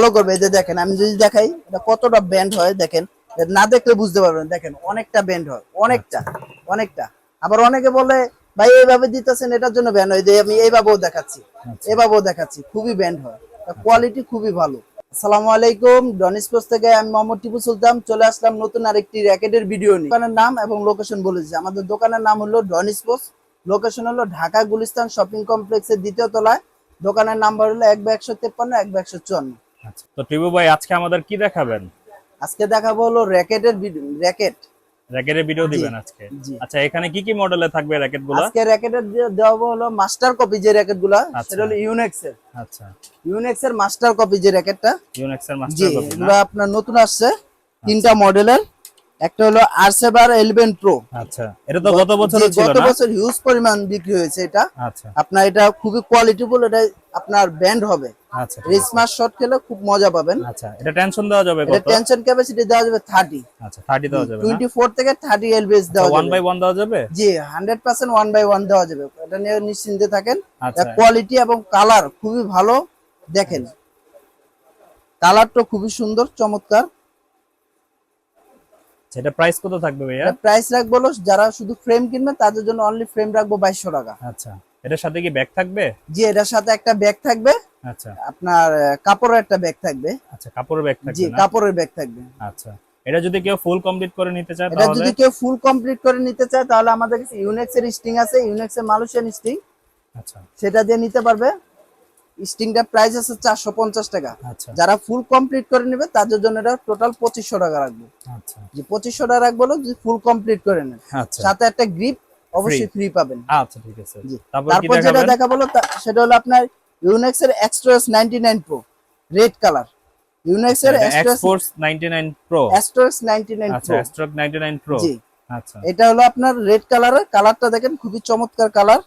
ভালো করবে। এই যে দেখেন আমি যদি দেখাই এটা কতটা ব্যান্ড হয় দেখেন, না দেখলে বুঝতে পারবেন। দেখেন অনেকটা ব্যান্ড হয়, অনেকটা অনেকটা। আবার অনেকে বলে ভাই এইভাবে দিতেছেন এটার জন্য ব্যান্ড হয়, যে আমি এইভাবেও দেখাচ্ছি, এভাবেও দেখাচ্ছি, খুবই ব্যান্ড হয়, কোয়ালিটি খুবই ভালো। আসসালামু আলাইকুম, ডন স্পোর্টস থেকে আমি মোহাম্মদ টিপু সুলতান চলে আসলাম নতুন আরেকটি র্যাকেটের ভিডিও নিয়ে। দোকানের নাম এবং লোকেশন বলে দিচ্ছি। আমাদের দোকানের নাম হলো ডন স্পোর্টস, লোকেশন হলো ঢাকা গুলিস্তান শপিং কমপ্লেক্সের দ্বিতীয় তলায়। দোকানের নাম্বার হলো 1/153 1/154। আচ্ছা, তো টিপু ভাই আজকে আমাদের কি দেখাবেন? আজকে দেখাবো হলো র্যাকেটের র্যাকেট। র্যাকেটের ভিডিও জি দিবেন আজকে? জি। আচ্ছা, এখানে কি কি মডেলে থাকবে র্যাকেট গুলো? আজকে র্যাকেটের দেওয়া হলো মাস্টার কপি যে র্যাকেট গুলা, সেটা আচ্ছা হলো ইউনেক্স এর। আচ্ছা, ইউনেক্স এর মাস্টার কপি যে র্যাকেটটা। ইউনেক্স এর জি, মাস্টার কপি না? এগুলো আপনার নতুন আসছে তিনটা মডেলের। একটা হলো আরসেভার 11 প্রো। আচ্ছা, এটা তো গত বছরও ছিল গত না? বছর হিউজ পরিমাণ বিক্রি হয়েছে এটা। আচ্ছা আপনার এটা খুবই কোয়ালিটিফুল, এটা আপনার ব্যান্ড হবে। আচ্ছা, ঠিক আছে। স্মার্ট শট খেলে খুব মজা পাবেন। আচ্ছা, এটা টেনশন দেওয়া যাবে এটা কত? টেনশন ক্যাপাসিটি দেওয়া যাবে 30। আচ্ছা, 30 দেওয়া যাবে না? 24 থেকে 30 এলবিএস আচ্ছা, দেওয়া 1 যাবে। বাই 1 দেওয়া যাবে? জি 100% 1/1 দেওয়া যাবে, এটা নিয়ে নিশ্চিন্তে থাকেন। আচ্ছা কোয়ালিটি এবং কালার খুবই ভালো। দেখেন কালারটা খুবই সুন্দর, চমৎকার। এটা প্রাইস কত থাকবে ভাইয়া? প্রাইস রাখবো হলো যারা শুধু ফ্রেম কিনবে তাদের জন্য অনলি ফ্রেম রাখবো 2200 টাকা। আচ্ছা, এটার সাথে কি ব্যাগ থাকবে? জি, এটার সাথে একটা ব্যাগ থাকবে, আচ্ছা আপনার কাপড়ের একটা ব্যাগ থাকবে। আচ্ছা, কাপড়ের ব্যাগ জি, থাকবে না? কাপড়ের ব্যাগ থাকবে। আচ্ছা, এটা যদি কেউ ফুল কমপ্লিট করে নিতে চায় এটা তাহলে? যদি কেউ ফুল কমপ্লিট করে নিতে চায় তাহলে আমাদের কাছে ইউনেক্স এর স্টিং আছে, ইউনেক্স এর মালয়েশিয়ান স্টিং, আচ্ছা সেটা দিয়ে নিতে পারবে। স্টিংটার প্রাইস আছে 450 টাকা। আচ্ছা যারা ফুল কমপ্লিট করে নেবে তাদের জন্য এটা টোটাল 2500 টাকা রাখবো। আচ্ছা যে 2500 টাকা রাখবো হলো যদি ফুল কমপ্লিট করে নেন, আচ্ছা সাথে একটা গ্রিপ অবশ্যই ফ্রি পাবেন। আচ্ছা, ঠিক আছে। জি, তারপর কি তারপর যেটা দেখাবেন? দেখাবো সেটা হলো আপনার ইউনেক্স এর এক্সট্রাস 99 প্রো রেড কালার। ইউনেক্স এর এক্সপোর্টস 99 প্রো। এক্সট্রাস 99 আচ্ছা, প্রো। Extract 99 pro. জি, আচ্ছা, এটা হলো আপনার রেড কালারের। কালারটা দেখেন খুবই চমৎকার কালার।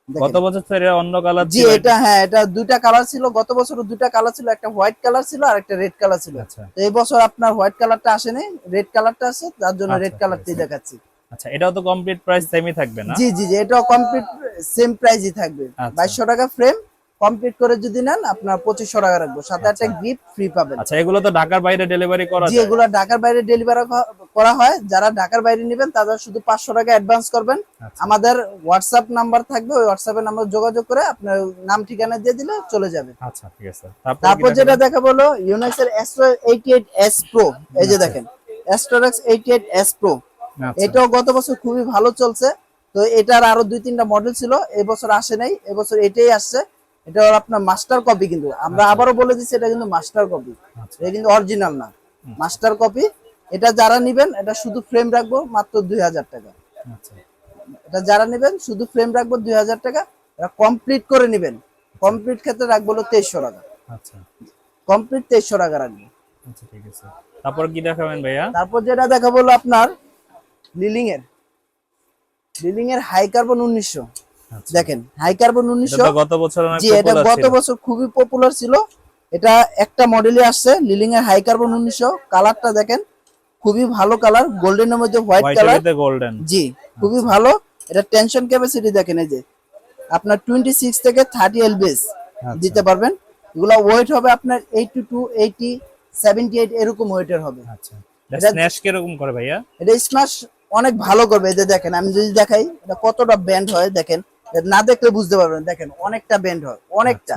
গত বছর তো এটা অন্য কালার জি, ছিল। এটা হ্যাঁ, এটা দুইটা কালার ছিল। গত বছরও দুইটা কালার ছিল, একটা হোয়াইট কালার ছিল আর একটা রেড কালার ছিল। আচ্ছা তো এই বছর আপনার হোয়াইট কালারটা আসেনি, রেড কালারটা আছে, তার জন্য আচ্ছা, রেড ঠিক কালারটাই আছে। দেখাচ্ছি। আচ্ছা, এটাও তো কমপ্লিট প্রাইস সেমই থাকবে না? জি জি জি, এটাও কমপ্লিট সেম প্রাইসই থাকবে। আচ্ছা 2200 টাকা ফ্রেম, কমপ্লিট করে যদি নেন আপনার 2500 টাকা রাখবো, সাথে একটা আচ্ছা গিফট ফ্রি পাবেন। আচ্ছা, এগুলো তো ঢাকার বাইরে ডেলিভারি করা জি, যায়? এগুলো ঢাকার বাইরে ডেলিভারি করা হয়। যারা ঢাকার বাইরে নেবেন তারা শুধু 500 টাকা অ্যাডভান্স করবেন। আচ্ছা আমাদের হোয়াটসঅ্যাপ নাম্বার থাকবে, ওই হোয়াটসঅ্যাপের নাম্বার যোগাযোগ করে আপনার নাম ঠিকানা দিয়ে দিলে চলে যাবে। আচ্ছা, ঠিক আছে। তারপর যেটা দেখাবো হলো ইউনেক্স এর Astro 88s Pro। এই যে আচ্ছা দেখেন Astrox 88s Pro, আচ্ছা এটাও গত বছর খুবই ভালো চলছে। তো এটার আরো 2-3টা মডেল ছিল, এবছর আসে নাই, এবছর এটাই আসছে। এটা হলো আপনার মাস্টার কপি, কিন্তু আমরা আচ্ছা আবারও বলে দিচ্ছি এটা কিন্তু মাস্টার কপি, আচ্ছা এটা কিন্তু অরিজিনাল না, মাস্টার কপি। এটা যারা নিবেন এটা শুধু ফ্রেম রাখবো মাত্র 2000 টাকা। আচ্ছা এটা যারা নেবেন শুধু ফ্রেম রাখবো 2000 টাকা। এটা কমপ্লিট করে নেবেন, কমপ্লিট ক্ষেত্রে রাখবো হলো 2300 টাকা। আচ্ছা কমপ্লিট 2300 টাকা রাখবো। আচ্ছা, ঠিক আছে। তারপর কি দেখাবেন ভাইয়া? তারপর যেটা দেখাবো হলো আপনার লিলিং এর হাই কার্বন 1900। আচ্ছা, দেখেন হাই কার্বন এটা 1900। তো গত বছর অনেক জি, এটা পপুলার গত ছিল। বছর খুবই পপুলার ছিল। এটা একটা মডেলে আসছে লিলিং এর হাই কার্বন 1900। কালারটা দেখেন খুবই ভালো কালার, গোল্ডেনের মধ্যে হোয়াইট হোয়াইটের কালার। ভিতরে গোল্ডেন। জি, খুবই ভালো। এটা টেনশন ক্যাপাসিটি দেখেন, এই যে আপনার 26 থেকে 30 এলবিএস আচ্ছা দিতে পারবেন। এগুলা ওয়েট হবে আপনার 82 80 78 এরকম ওয়েটের হবে। আচ্ছা, এটা স্ন্যাশ কিরকম করে ভাইয়া? এটা স্মাশ অনেক ভালো করবে। এই যে দেখেন আমি যদি দেখাই এটা কতটা ব্যান্ড হয় দেখেন, এটা না দেখলে বুঝতে পারবেন। দেখেন অনেকটা ব্যান্ড হয়, অনেকটা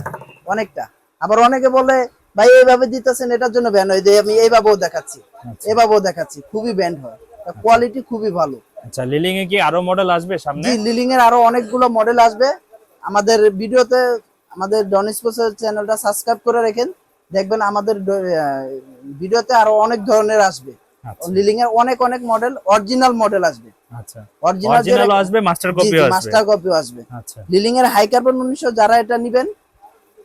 অনেকটা। আবার অনেকে বলে ভাই এইভাবে দিতেছেন এটার জন্য ব্যান্ড হয়, যে আমি এইভাবেও দেখাচ্ছি, আচ্ছা এভাবেও দেখাচ্ছি, খুবই ব্যান্ড হয়, কোয়ালিটি খুবই ভালো। আচ্ছা, লিলিং এ কি আরো মডেল আসবে সামনে? জি, লিলিং এর আরো অনেকগুলো মডেল আসবে। আমাদের ভিডিওতে আমাদের ডন স্পোর্টস চ্যানেলটা সাবস্ক্রাইব করে রাখেন, দেখবেন আমাদের ভিডিওতে আরো অনেক ধরনের আসবে। আচ্ছা লিলিং এর অনেক অনেক মডেল, অরিজিনাল মডেল আসবে। আচ্ছা, অরিজিনাল অরিজিনালও আসবে, মাস্টার জি কপিও জি, আসবে? মাস্টার কপিও আসবে। আচ্ছা লিলিং এর হাই কার্বন 1900 যারা এটা নেবেন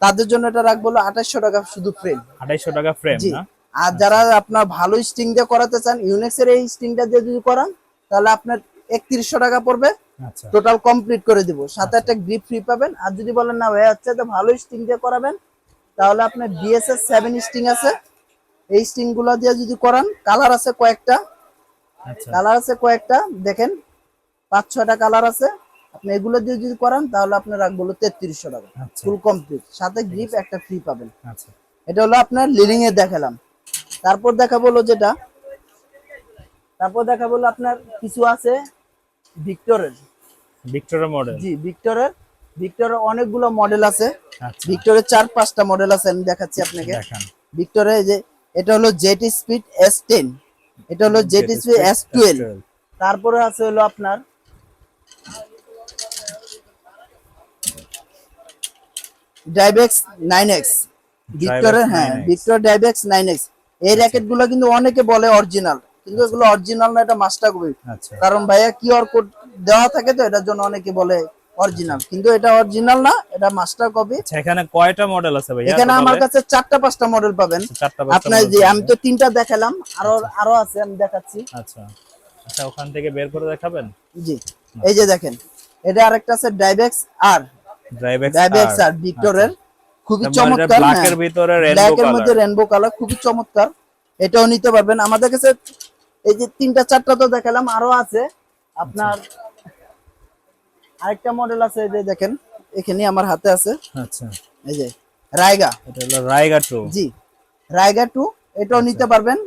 তাদের জন্য এটা রাখবো হলো 2800 টাকা শুধু ফ্রেম। 2800 টাকা ফ্রেম জি, না? আর যারা আপনার ভালো স্টিং দিয়ে করাতে চান ইউনেক্স এর এই স্টিংটা দিয়ে যদি করান তাহলে আপনার 3100 টাকা পড়বে। আচ্ছা টোটাল কমপ্লিট করে দিব, সাথে একটা গ্রিপ ফ্রি পাবেন। আর যদি বলেন না ভাই আচ্ছা তো ভালো স্টিং দিয়ে করাবেন, তাহলে আপনার বিএসএস 7 স্টিং আছে, এই স্টিং গুলো দিয়ে যদি করান, কালার আছে কয়েকটা, আচ্ছা কালার আছে কয়েকটা, দেখেন 5-6টা কালার আছে। আপনি এগুলো দিয়ে যদি করান তাহলে আপনার রাখবো 3300 টাকা আচ্ছা, ফুল কমপ্লিট, সাথে ঠিক গ্রিপ আছে। একটা ফ্রি পাবেন। আচ্ছা, এটা হলো আপনার লিলিং এর দেখালাম। তারপর দেখাবো হলো যেটা, তারপর দেখাবো হলো আপনার কিছু আছে ভিক্টরের। Victoria model. জি ভিক্টরের, ভিক্টরের অনেকগুলো মডেল আছে। আচ্ছা ভিক্টরের 4-5টা মডেল আছে, আমি দেখাচ্ছি আপনাকে। দেখান। ভিক্টরের এই যে এটা হলো জেট স্পিড S10, এটা হলো jet Jet speed Speed S12। S12 তারপরে আছে হলো আপনার ডাইবেক্স 9X, ভিক্টরের, হ্যাঁ 9X ভিক্টর ডাইবেক্স 9X। এই র্যাকেট গুলো কিন্তু অনেকে বলে অরিজিনাল, কিন্তু এগুলো অরিজিনাল না, এটা মাস্টার কপি। আচ্ছা কারণ ভাইয়া কিউআর কোড দেওয়া থাকে তো, এটার জন্য অনেকে বলে অরিজিনাল, কিন্তু এটা অরিজিনাল না, এটা মাস্টার কপি। আচ্ছা এখানে কয়টা মডেল আছে ভাইয়া? এখানে আমার কাছে 4টা-5টা মডেল পাবেন। 4টা-5টা আপনার model যে পাবেন। আমি তো 3টা দেখালাম, আরো আছে, আমি দেখাচ্ছি। আচ্ছা আচ্ছা ওখান থেকে বের করে দেখাবেন। জি এই যে দেখেন, এটা আরেকটা আছে ডাইবেক্স আর, ড্রাইভেক্স ডাইবেক্স আর ভিক্টরের, খুবই এটা চমৎকার। ব্ল্যাক হ্যাঁ এর ভিতরে রেনবো ব্ল্যাক এর মধ্যে কালার। রেনবো কালার, খুবই চমৎকার। এটাও নিতে পারবেন আমাদের কাছে। এই যে 3টা-4টা তো দেখালাম, আরো আছে আপনার। আরেকটা মডেল আছে, এই যে দেখেন এখানে আমার হাতে আছে, আচ্ছা এই যে রাইগা। এটা হলো রাইগা 2। জি রাইগা 2, এটাও নিতে পারবেন।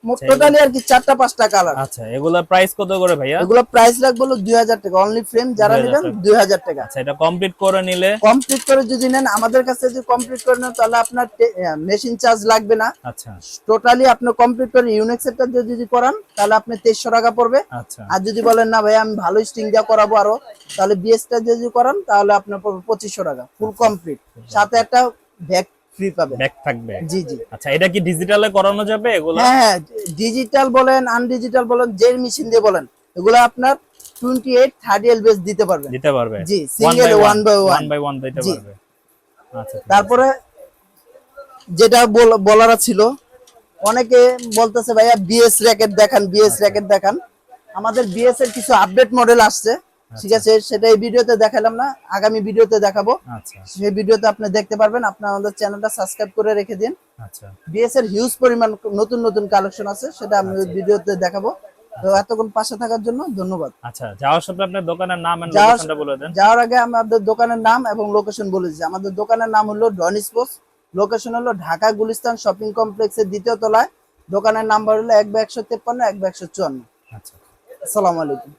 আচ্ছা, টোটালি আর কি 4টা-5টা কালার। আচ্ছা এগুলা প্রাইস কত করে ভাইয়া? এগুলো প্রাইস রাখবো 2000 টাকা, অনলি ফ্রেম যারা 2000 নেবেন টাকা। 2000 টাকা। আচ্ছা এটা কমপ্লিট করে নিলে? কমপ্লিট করে যদি নেন আমাদের কাছে, যদি কমপ্লিট করে নেন তাহলে আপনার মেশিন চার্জ লাগবে না। আচ্ছা টোটালি আপনি কমপ্লিট করে ইউনিক সেটটা দিয়ে যদি করান তাহলে আপনি 2300 টাকা পড়বে। আচ্ছা আর যদি বলেন না ভাই আমি ভালো স্টিং দিয়ে করাবো আরো, তাহলে বিএসটা দিয়ে যদি করান তাহলে আপনার পড়বে 2500 টাকা ফুল কমপ্লিট, সাথে একটা ব্যাগ ফ্রি পাবেন। ব্যাক থাকবে। জি জি আচ্ছা এটা কি ডিজিটালে করানো যাবে এগুলা? হ্যাঁ হ্যাঁ, ডিজিটাল বলেন আনডিজিটাল বলেন, যে মেশিন দিয়ে বলেন, এগুলো আপনার 28-30 এলবিএস দিতে পারবেন। দিতে পারবে? জি সিঙ্গেল 1 বাই 1 বাই 1 দিতে জি। পারবে। আচ্ছা তারপরে যেটা বলার ছিল, অনেকে বলতেছে ভাইয়া বিএস র্যাকেট দেখান, বিএস র্যাকেট দেখান। আমাদের বিএস এর কিছু আপডেট মডেল আসছে, ঠিক আছে, সেটা এই ভিডিওতে দেখালাম না, আগামী ভিডিওতে দেখাবো। আচ্ছা সেই ভিডিওতে আপনি দেখতে পারবেন। আপনি আমাদের চ্যানেলটা সাবস্ক্রাইব করে রেখে দিন। আচ্ছা বিএস এর হিউজ পরিমাণ নতুন নতুন কালেকশন আছে, সেটা আমি ভিডিওতে দেখাবো। তো এতক্ষণ পাশে থাকার জন্য ধন্যবাদ। আচ্ছা যাওয়ার সময় আপনার দোকানের নাম এন্ড যাওয়ার- লোকেশনটা বলে দেন। যাওয়ার আগে আমাদের দোকানের নাম এবং লোকেশন বলে দিচ্ছি। আমাদের দোকানের নাম হলো ডন স্পোর্টস, লোকেশন হলো ঢাকা গুলিস্তান শপিং কমপ্লেক্সের 2য় তলায়। দোকানের নাম্বার হলো 1/153, 1/154। আচ্ছা আসসালামু আলাইকুম।